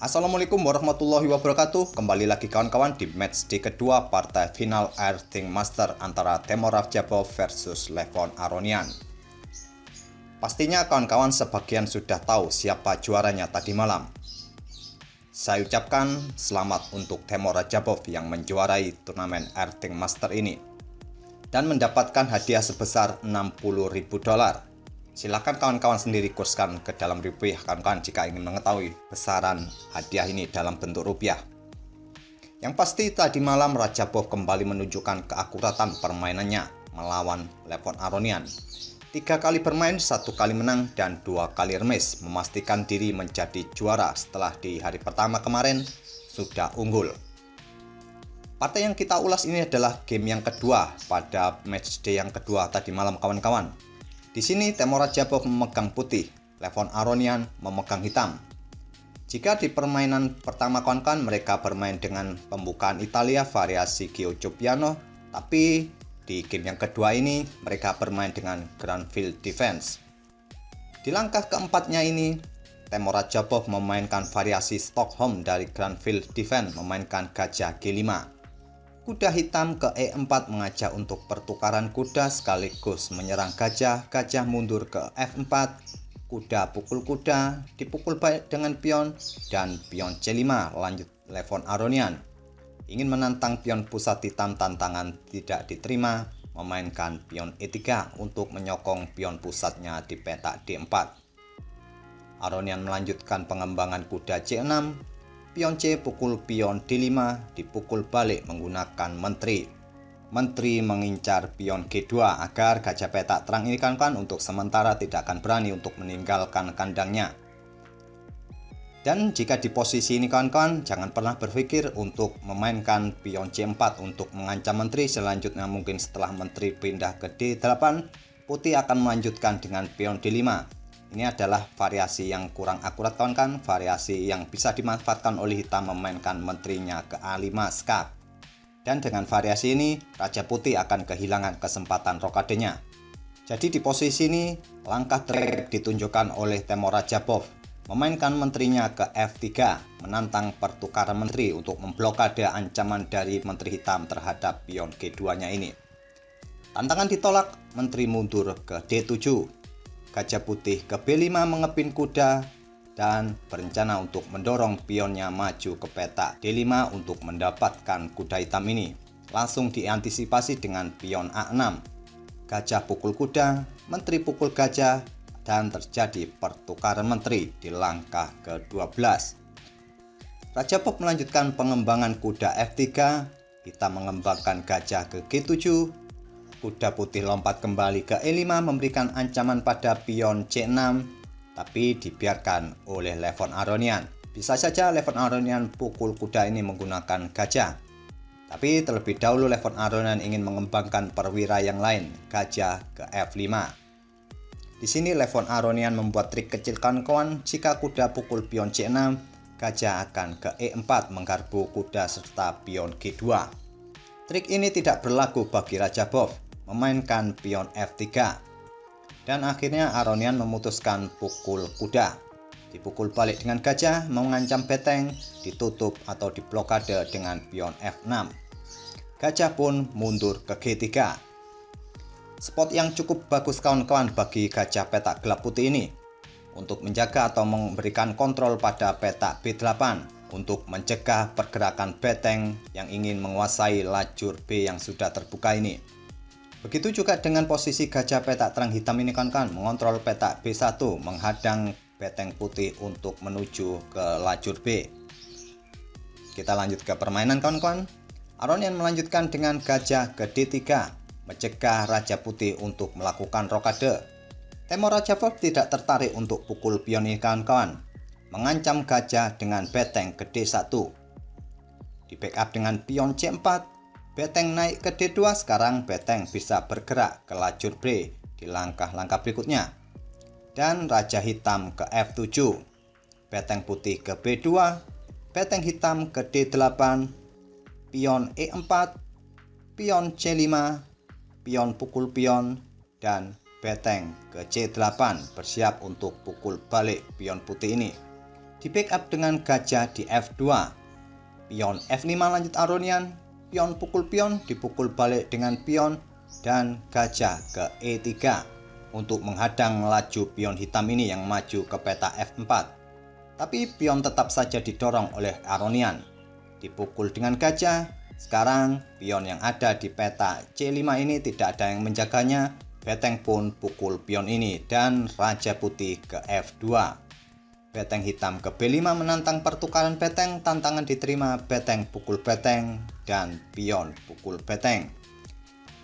Assalamualaikum warahmatullahi wabarakatuh. Kembali lagi kawan-kawan di match day kedua partai final Earthing Master antara Temur Radjabov versus Levon Aronian. Pastinya kawan-kawan sebagian sudah tahu siapa juaranya tadi malam. Saya ucapkan selamat untuk Temur Radjabov yang menjuarai turnamen Earthing Master ini dan mendapatkan hadiah sebesar $60.000. Silakan kawan-kawan sendiri kurskan ke dalam rupiah kawan-kawan jika ingin mengetahui besaran hadiah ini dalam bentuk rupiah. Yang pasti tadi malam Radjabov kembali menunjukkan keakuratan permainannya melawan Levon Aronian. 3 kali bermain, 1 kali menang dan 2 kali remis, memastikan diri menjadi juara setelah di hari pertama kemarin sudah unggul. Partai yang kita ulas ini adalah game yang kedua pada match day yang kedua tadi malam kawan-kawan. Di sini Temur Radjabov memegang putih, Levon Aronian memegang hitam. Jika di permainan pertama kawan-kawan mereka bermain dengan pembukaan Italia variasi Gioacchio piano, tapi di game yang kedua ini mereka bermain dengan ground field defense. Di langkah keempatnya ini, Temur Radjabov memainkan variasi Stockholm dari ground field defense, memainkan gajah G5. Kuda hitam ke E4 mengajak untuk pertukaran kuda sekaligus menyerang gajah, gajah mundur ke F4, kuda pukul kuda, dipukul balik dengan pion, dan pion C5 lanjut Levon Aronian. Ingin menantang pion pusat hitam, tantangan tidak diterima, memainkan pion E3 untuk menyokong pion pusatnya di petak D4. Aronian melanjutkan pengembangan kuda C6, pion C pukul pion D5 dipukul balik menggunakan menteri. Menteri mengincar pion G2 agar gajah petak terang ini kan untuk sementara tidak akan berani untuk meninggalkan kandangnya. Dan jika di posisi ini kawan-kawan, jangan pernah berpikir untuk memainkan pion C4 untuk mengancam menteri. Selanjutnya mungkin setelah menteri pindah ke D8, putih akan melanjutkan dengan pion D5. Ini adalah variasi yang kurang akurat kawan-kawan, variasi yang bisa dimanfaatkan oleh hitam memainkan menterinya ke A5 skak. Dan dengan variasi ini, Raja Putih akan kehilangan kesempatan rokadenya. Jadi di posisi ini, langkah terakhir ditunjukkan oleh Temur Radjabov, memainkan menterinya ke F3, menantang pertukaran menteri untuk memblokade ancaman dari menteri hitam terhadap pion G2-nya ini. Tantangan ditolak, menteri mundur ke D7. Gajah putih ke B5 mengepin kuda dan berencana untuk mendorong pionnya maju ke petak D5 untuk mendapatkan kuda hitam ini. Langsung diantisipasi dengan pion A6. Gajah pukul kuda, menteri pukul gajah, dan terjadi pertukaran menteri di langkah ke-12. Radjabov melanjutkan pengembangan kuda F3, hitam mengembangkan gajah ke G7, kuda putih lompat kembali ke E5 memberikan ancaman pada pion C6, tapi dibiarkan oleh Levon Aronian. Bisa saja Levon Aronian pukul kuda ini menggunakan gajah. Tapi terlebih dahulu Levon Aronian ingin mengembangkan perwira yang lain, gajah ke F5. Di sini Levon Aronian membuat trik kecil kawan-kawan, jika kuda pukul pion C6, gajah akan ke E4 menggarpu kuda serta pion G2. Trik ini tidak berlaku bagi Radjabov, memainkan pion F3. Dan akhirnya Aronian memutuskan pukul kuda. Dipukul balik dengan gajah, mengancam beteng, ditutup atau diblokade dengan pion F6. Gajah pun mundur ke G3. Spot yang cukup bagus kawan-kawan bagi gajah petak gelap putih ini untuk menjaga atau memberikan kontrol pada petak B8 untuk mencegah pergerakan beteng yang ingin menguasai lajur B yang sudah terbuka ini. Begitu juga dengan posisi gajah petak terang hitam ini kawan-kawan, mengontrol petak B1, menghadang beteng putih untuk menuju ke lajur B. Kita lanjut ke permainan kawan-kawan. Aronian melanjutkan dengan gajah ke D3, mencegah Raja Putih untuk melakukan rokade. Temur Radjabov tidak tertarik untuk pukul pion ini kawan-kawan, mengancam gajah dengan beteng ke D1. Di backup dengan pion C4, beteng naik ke D2, sekarang beteng bisa bergerak ke lajur B di langkah-langkah berikutnya. Dan Raja Hitam ke F7, beteng putih ke B2, beteng hitam ke D8, pion E4, pion C5, pion pukul pion, dan beteng ke C8 bersiap untuk pukul balik pion putih ini. Di backup dengan gajah di F2. Pion F5 lanjut Aronian, pion pukul pion dipukul balik dengan pion dan gajah ke E3 untuk menghadang laju pion hitam ini yang maju ke peta F4. Tapi pion tetap saja didorong oleh Aronian. Dipukul dengan gajah. Sekarang pion yang ada di peta C5 ini tidak ada yang menjaganya. Beteng pun pukul pion ini dan raja putih ke F2. Beteng hitam ke B5 menantang pertukaran beteng, tantangan diterima, beteng pukul beteng, dan pion pukul beteng.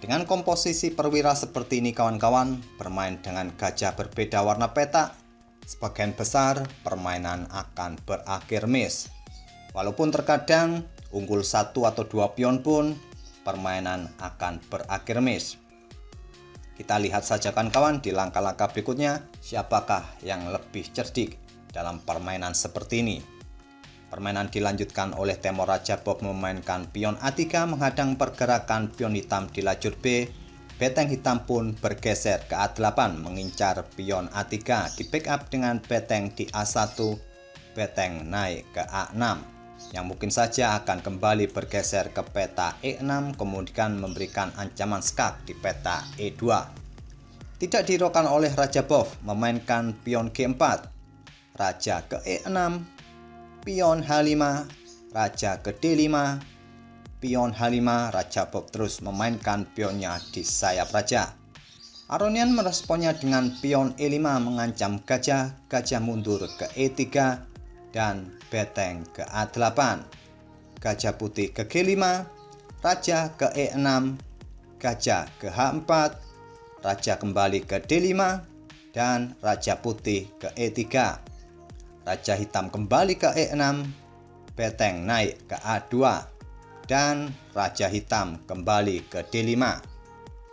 Dengan komposisi perwira seperti ini kawan-kawan, bermain dengan gajah berbeda warna peta, sebagian besar permainan akan berakhir miss. Walaupun terkadang unggul 1 atau 2 pion pun, permainan akan berakhir miss. Kita lihat saja kawan-kawan di langkah-langkah berikutnya, siapakah yang lebih cerdik dalam permainan seperti ini. Permainan dilanjutkan oleh Temor Rajabov memainkan pion A3 menghadang pergerakan pion hitam di lajur B. Beteng hitam pun bergeser ke A8 mengincar pion A3 di backup dengan beteng di A1. Beteng naik ke A6 yang mungkin saja akan kembali bergeser ke peta E6 kemudian memberikan ancaman skak di peta E2. Tidak dihiraukan oleh Rajabov memainkan pion G4. Raja ke E6, pion H5, raja ke D5, pion H5, Rajabov terus memainkan pionnya di sayap raja. Aronian meresponnya dengan pion E5 mengancam gajah, gajah mundur ke E3, dan beteng ke A8. Gajah putih ke G5, raja ke E6, gajah ke H4, raja kembali ke D5, dan raja putih ke E3. Raja hitam kembali ke E6, beteng naik ke A2, dan raja hitam kembali ke D5.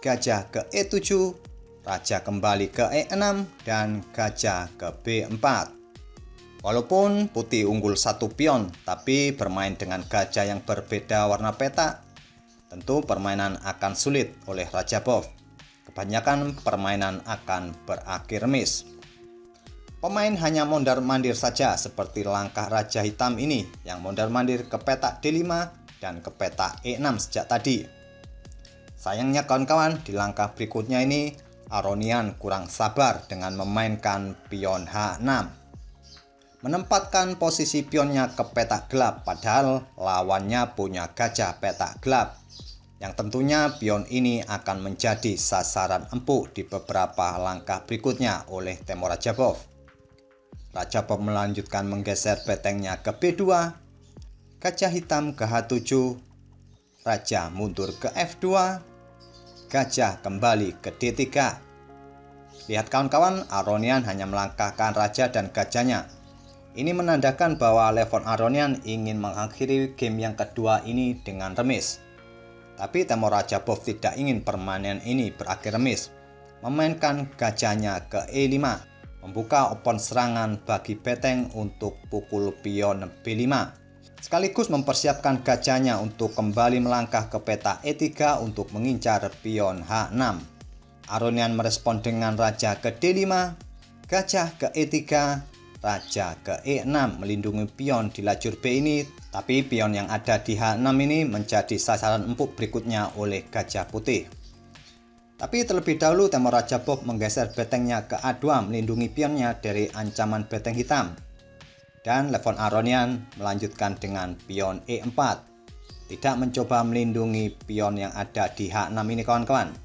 Gajah ke E7, raja kembali ke E6, dan gajah ke B4. Walaupun putih unggul 1 pion, tapi bermain dengan gajah yang berbeda warna peta, tentu permainan akan sulit oleh Rajabov. Kebanyakan permainan akan berakhir miss. Pemain hanya mondar-mandir saja seperti langkah raja hitam ini yang mondar-mandir ke peta D5 dan ke peta E6 sejak tadi. Sayangnya kawan-kawan, di langkah berikutnya ini Aronian kurang sabar dengan memainkan pion H6. Menempatkan posisi pionnya ke peta gelap padahal lawannya punya gajah peta gelap. Yang tentunya pion ini akan menjadi sasaran empuk di beberapa langkah berikutnya oleh Temor Rajabov. Rajabov melanjutkan menggeser betengnya ke B2, gajah hitam ke H7, raja mundur ke F2, gajah kembali ke D3. Lihat kawan-kawan, Aronian hanya melangkahkan raja dan gajahnya. Ini menandakan bahwa Levon Aronian ingin mengakhiri game yang kedua ini dengan remis. Tapi Temor Rajabov tidak ingin permainan ini berakhir remis. Memainkan gajahnya ke E5. Membuka open serangan bagi beteng untuk pukul pion B5. Sekaligus mempersiapkan gajahnya untuk kembali melangkah ke peta E3 untuk mengincar pion H6. Aronian merespon dengan raja ke D5, gajah ke E3, raja ke E6 melindungi pion di lajur B ini. Tapi pion yang ada di H6 ini menjadi sasaran empuk berikutnya oleh gajah putih. Tapi terlebih dahulu Temor Rajabov menggeser betengnya ke A2 melindungi pionnya dari ancaman beteng hitam. Dan Levon Aronian melanjutkan dengan pion E4. Tidak mencoba melindungi pion yang ada di H6 ini kawan-kawan.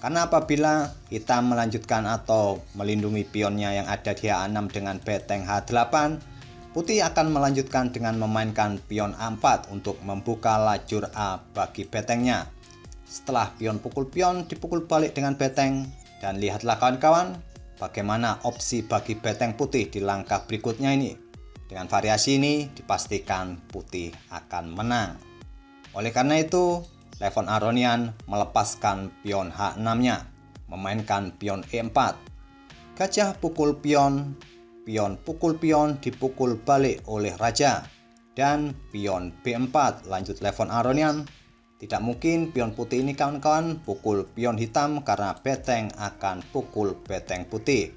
Karena apabila hitam melanjutkan atau melindungi pionnya yang ada di H6 dengan beteng H8, putih akan melanjutkan dengan memainkan pion A4 untuk membuka lajur A bagi betengnya. Setelah pion pukul pion dipukul balik dengan beteng, dan lihatlah kawan-kawan bagaimana opsi bagi beteng putih di langkah berikutnya ini. Dengan variasi ini dipastikan putih akan menang. Oleh karena itu, Levon Aronian melepaskan pion H6-nya, memainkan pion E4. Gajah pukul pion pukul pion dipukul balik oleh raja, dan pion B4 lanjut Levon Aronian. Tidak mungkin pion putih ini kawan-kawan pukul pion hitam karena beteng akan pukul beteng putih.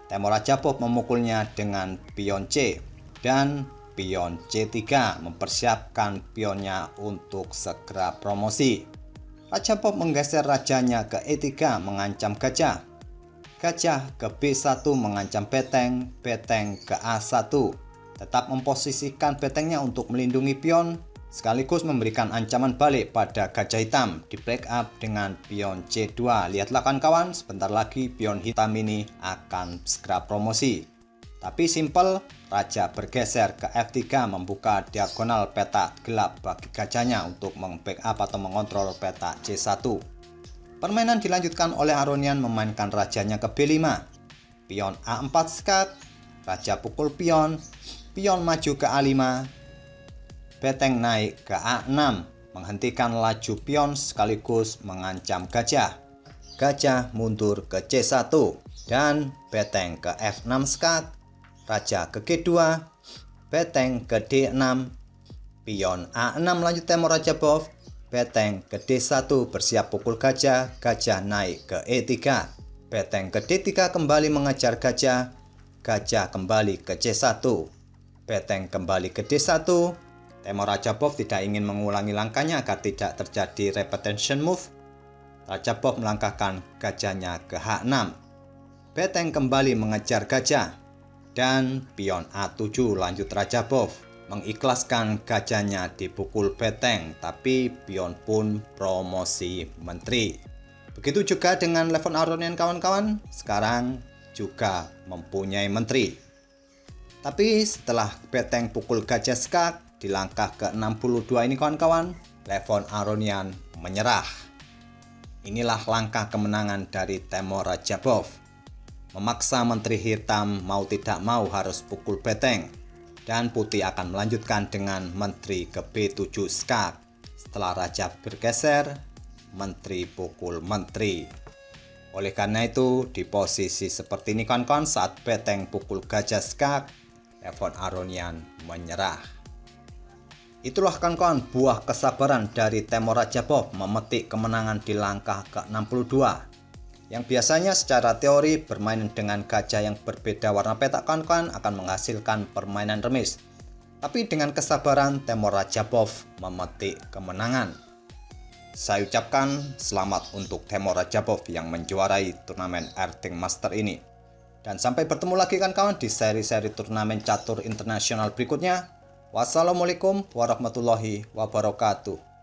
Temor Rajabov memukulnya dengan pion C. Dan pion C3 mempersiapkan pionnya untuk segera promosi. Rajabov menggeser rajanya ke E3 mengancam gajah. Gajah ke B1 mengancam beteng, beteng ke A1. Tetap memposisikan betengnya untuk melindungi pion, sekaligus memberikan ancaman balik pada gajah hitam di backup dengan pion C2. Lihatlah kawan-kawan, sebentar lagi pion hitam ini akan segera promosi. Tapi simpel, raja bergeser ke F3 membuka diagonal peta gelap bagi gajahnya untuk membackup atau mengontrol peta C1. Permainan dilanjutkan oleh Aronian memainkan rajanya ke B5. Pion A4 skak, raja pukul pion, pion maju ke A5, beteng naik ke A6, menghentikan laju pion sekaligus mengancam gajah. Gajah mundur ke C1 dan beteng ke F6 skak, raja ke G2, beteng ke D6, pion A6 lanjut tempo Rajabov, beteng ke D1 bersiap pukul gajah, gajah naik ke E3, beteng ke D3 kembali mengejar gajah, gajah kembali ke C1, beteng kembali ke D1. Tempo Rajabov tidak ingin mengulangi langkahnya agar tidak terjadi repetition move. Rajabov melangkahkan gajahnya ke H6, beteng kembali mengejar gajah. Dan pion A7 lanjut Rajabov, mengikhlaskan gajahnya dipukul beteng, tapi pion pun promosi menteri. Begitu juga dengan Levon Aronian kawan-kawan, sekarang juga mempunyai menteri. Tapi setelah beteng pukul gajah skak di langkah ke-62 ini kawan-kawan, Levon Aronian menyerah. Inilah langkah kemenangan dari Temur Rajabov. Memaksa menteri hitam mau tidak mau harus pukul beteng, dan putih akan melanjutkan dengan menteri ke B7 skak. Setelah raja bergeser, menteri pukul menteri. Oleh karena itu, di posisi seperti ini kawan-kawan, saat beteng pukul gajah skak, Levon Aronian menyerah. Itulah kawan-kawan buah kesabaran dari Temur Rajabov memetik kemenangan di langkah ke-62. Yang biasanya secara teori bermain dengan gajah yang berbeda warna peta kawan-kawan akan menghasilkan permainan remis. Tapi dengan kesabaran Temur Rajabov memetik kemenangan. Saya ucapkan selamat untuk Temur Rajabov yang menjuarai turnamen Earthing Master ini. Dan sampai bertemu lagi kawan-kawan di seri-seri turnamen catur internasional berikutnya. Wassalamualaikum warahmatullahi wabarakatuh.